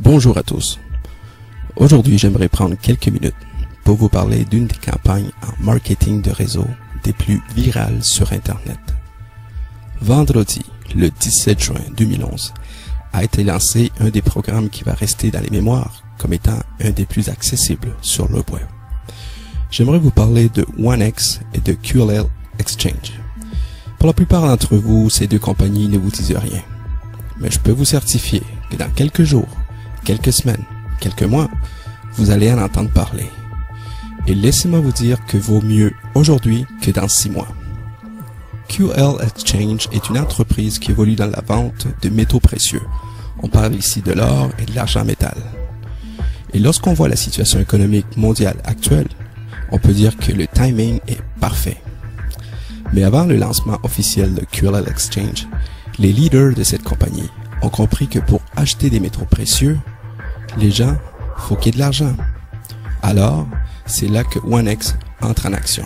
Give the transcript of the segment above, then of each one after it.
Bonjour à tous. Aujourd'hui, j'aimerais prendre quelques minutes pour vous parler d'une des campagnes en marketing de réseau des plus virales sur Internet. Vendredi, le 17 juin 2011, a été lancé un des programmes qui va rester dans les mémoires comme étant un des plus accessibles sur le web. J'aimerais vous parler de OneX et de QLL Exchange. Pour la plupart d'entre vous, ces deux compagnies ne vous disent rien. Mais je peux vous certifier que dans quelques jours, quelques semaines, quelques mois, vous allez en entendre parler. Et laissez-moi vous dire que vaut mieux aujourd'hui que dans 6 mois. QLL Exchange est une entreprise qui évolue dans la vente de métaux précieux. On parle ici de l'or et de l'argent métal. Et lorsqu'on voit la situation économique mondiale actuelle, on peut dire que le timing est parfait. Mais avant le lancement officiel de QLL Exchange, les leaders de cette compagnie ont compris que pour acheter des métaux précieux, les gens, faut qu'il y ait de l'argent. Alors, c'est là que OneX entre en action.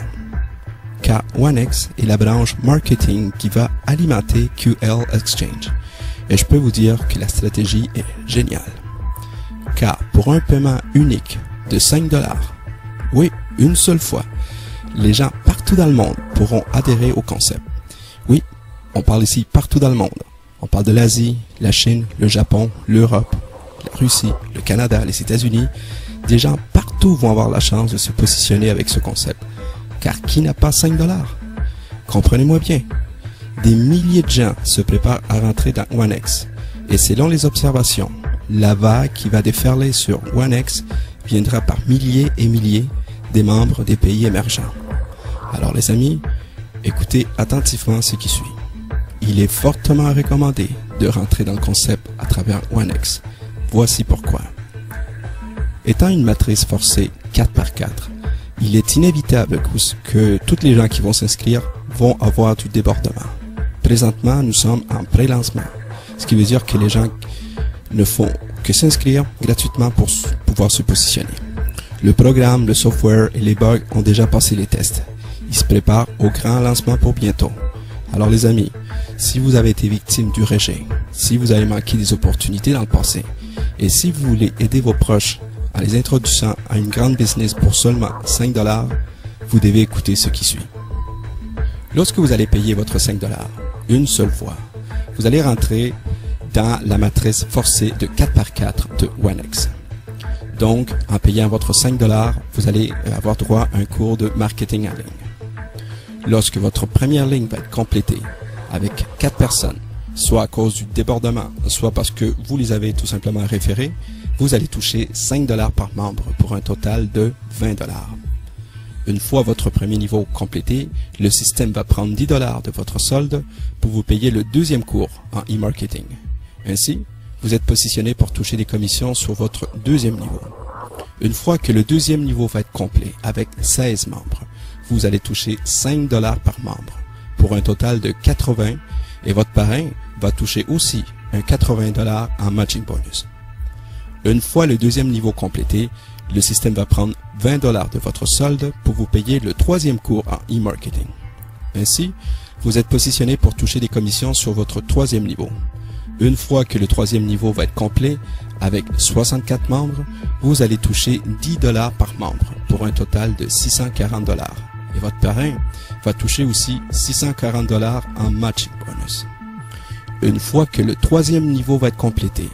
Car OneX est la branche marketing qui va alimenter QLL Exchange. Et je peux vous dire que la stratégie est géniale. Car pour un paiement unique de 5 $, oui, une seule fois, les gens partout dans le monde pourront adhérer au concept. Oui, on parle ici partout dans le monde. On parle de l'Asie, la Chine, le Japon, l'Europe, la Russie, le Canada, les États-Unis. Des gens partout vont avoir la chance de se positionner avec ce concept. Car qui n'a pas 5 $? Comprenez-moi bien. Des milliers de gens se préparent à rentrer dans OneX. Et selon les observations, la vague qui va déferler sur OneX viendra par milliers et milliers des membres des pays émergents. Alors les amis, écoutez attentivement ce qui suit. Il est fortement recommandé de rentrer dans le concept à travers OneX. Voici pourquoi. Étant une matrice forcée 4x4, il est inévitable que tous les gens qui vont s'inscrire vont avoir du débordement. Présentement, nous sommes en pré-lancement, ce qui veut dire que les gens ne font que s'inscrire gratuitement pour pouvoir se positionner. Le programme, le software et les bugs ont déjà passé les tests. Ils se préparent au grand lancement pour bientôt. Alors les amis, si vous avez été victime du rejet, si vous avez manqué des opportunités dans le passé, et si vous voulez aider vos proches en les introduisant à une grande business pour seulement 5 $, vous devez écouter ce qui suit. Lorsque vous allez payer votre 5 $ une seule fois, vous allez rentrer dans la matrice forcée de 4x4 de OneX. Donc, en payant votre 5 $, vous allez avoir droit à un cours de marketing en ligne. Lorsque votre première ligne va être complétée avec 4 personnes, soit à cause du débordement, soit parce que vous les avez tout simplement référés, vous allez toucher 5 $ par membre pour un total de 20 $. Une fois votre premier niveau complété, le système va prendre 10 $ de votre solde pour vous payer le deuxième cours en e-marketing. Ainsi, vous êtes positionné pour toucher des commissions sur votre deuxième niveau. Une fois que le deuxième niveau va être complet avec 16 membres, vous allez toucher 5 $ par membre pour un total de 80 et votre parrain va toucher aussi un 80 $ en matching bonus. Une fois le deuxième niveau complété, le système va prendre 20 $ de votre solde pour vous payer le troisième cours en e-marketing. Ainsi, vous êtes positionné pour toucher des commissions sur votre troisième niveau. Une fois que le troisième niveau va être complet, avec 64 membres, vous allez toucher 10 $ par membre pour un total de 640 $. Et votre parrain va toucher aussi 640 $ en matching bonus. Une fois que le troisième niveau va être complété,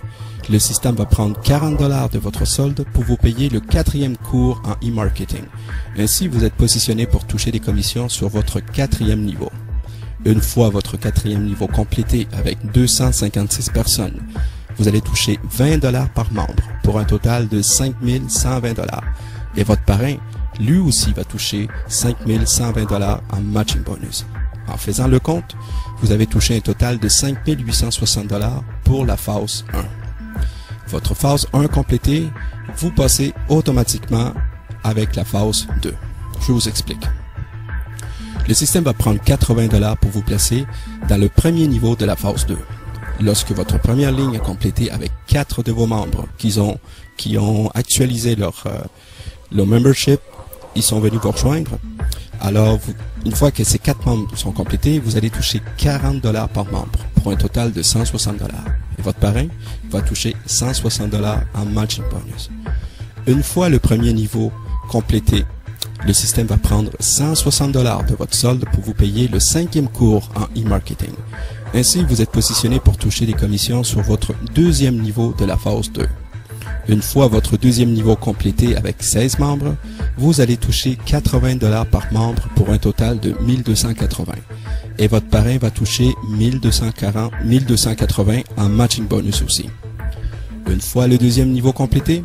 le système va prendre 40 $ de votre solde pour vous payer le quatrième cours en e-marketing. Ainsi, vous êtes positionné pour toucher des commissions sur votre quatrième niveau. Une fois votre quatrième niveau complété avec 256 personnes, vous allez toucher 20 $ par membre pour un total de 5 120 $. Et votre parrain, lui aussi, va toucher 5 120 $ en matching bonus. En faisant le compte, vous avez touché un total de 5 860 $ pour la phase 1. Votre phase 1 complétée, vous passez automatiquement avec la phase 2. Je vous explique. Le système va prendre 80 $ pour vous placer dans le premier niveau de la phase 2. Lorsque votre première ligne est complétée avec 4 de vos membres qui ont actualisé leur membership, ils sont venus vous rejoindre, Alors, une fois que ces 4 membres sont complétés, vous allez toucher 40 $ par membre pour un total de 160 $. Et votre parrain va toucher 160 $ en matching bonus. Une fois le premier niveau complété, le système va prendre 160 $ de votre solde pour vous payer le 5e cours en e-marketing. Ainsi, vous êtes positionné pour toucher des commissions sur votre 2e niveau de la phase 2. Une fois votre 2e niveau complété avec 16 membres, vous allez toucher 80 $ par membre pour un total de 1280. Et votre parrain va toucher 1280 en matching bonus aussi. Une fois le 2e niveau complété,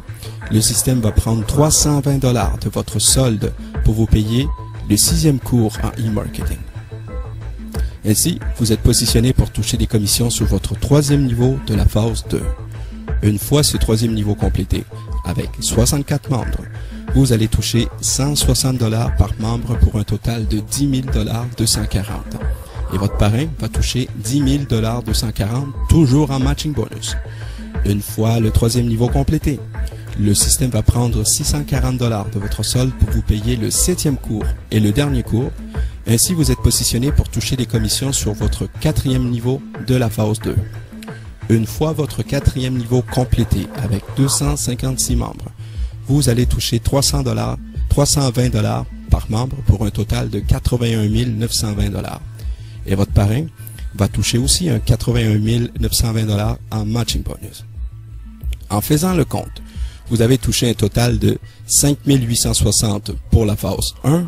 le système va prendre 320 $ de votre solde pour vous payer le 6e cours en e-marketing. Ainsi, vous êtes positionné pour toucher des commissions sur votre 3e niveau de la phase 2. Une fois ce 3e niveau complété, avec 64 membres, vous allez toucher 160 $ par membre pour un total de 10 000 240. Et votre parrain va toucher 10 000 240, toujours en matching bonus. Une fois le 3e niveau complété, le système va prendre 640 $ de votre solde pour vous payer le 7e cours et le dernier cours. Ainsi, vous êtes positionné pour toucher des commissions sur votre 4e niveau de la phase 2. Une fois votre 4e niveau complété avec 256 membres, vous allez toucher 320 $ par membre pour un total de 81 920 $. Et votre parrain va toucher aussi un 81 920 $ en matching bonus. En faisant le compte, vous avez touché un total de 5 860 pour la phase 1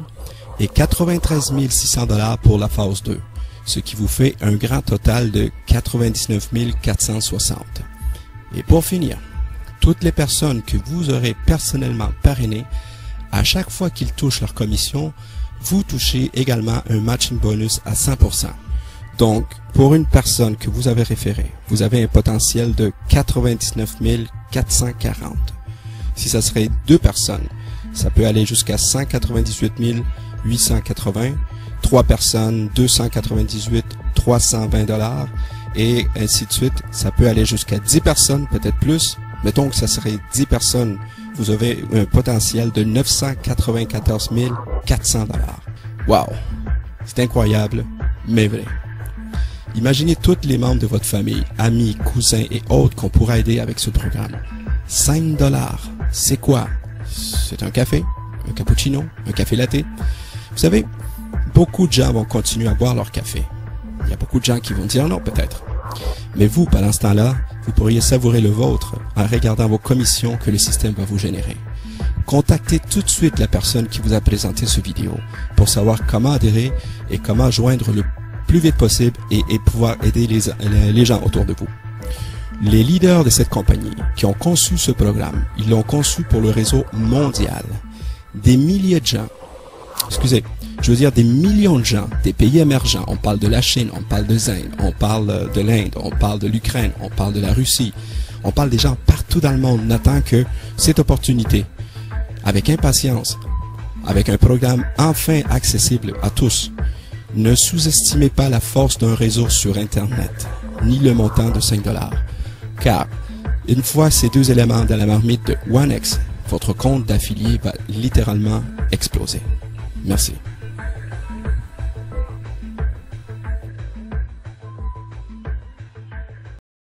et 93 600 $ pour la phase 2. Ce qui vous fait un grand total de 99 460. Et pour finir, toutes les personnes que vous aurez personnellement parrainées, à chaque fois qu'ils touchent leur commission, vous touchez également un matching bonus à 100%. Donc, pour une personne que vous avez référée, vous avez un potentiel de 99 440. Si ça serait 2 personnes, ça peut aller jusqu'à 198 880. 3 personnes, 298, 320 $ et ainsi de suite. Ça peut aller jusqu'à 10 personnes, peut-être plus. Mettons que ça serait 10 personnes. Vous avez un potentiel de 994 400 $. Wow! C'est incroyable, mais vrai. Imaginez tous les membres de votre famille, amis, cousins et autres qu'on pourra aider avec ce programme. 5 $, c'est quoi? C'est un café, un cappuccino, un café latte. Vous savez, beaucoup de gens vont continuer à boire leur café. Il y a beaucoup de gens qui vont dire non, peut-être. Mais vous, pendant ce temps-là, vous pourriez savourer le vôtre en regardant vos commissions que le système va vous générer. Contactez tout de suite la personne qui vous a présenté ce vidéo pour savoir comment adhérer et comment joindre le plus vite possible et pouvoir aider les gens autour de vous. Les leaders de cette compagnie qui ont conçu ce programme, ils l'ont conçu pour le réseau mondial. Des milliers de gens, je veux dire des millions de gens, des pays émergents, on parle de la Chine, on parle de l'Inde, on parle de l'Inde, on parle de l'Ukraine, on parle de la Russie, on parle des gens partout dans le monde n'attend que cette opportunité, avec impatience, avec un programme enfin accessible à tous. Ne sous-estimez pas la force d'un réseau sur Internet, ni le montant de 5 $. Car, une fois ces 2 éléments dans la marmite de OneX, votre compte d'affilié va littéralement exploser. Merci.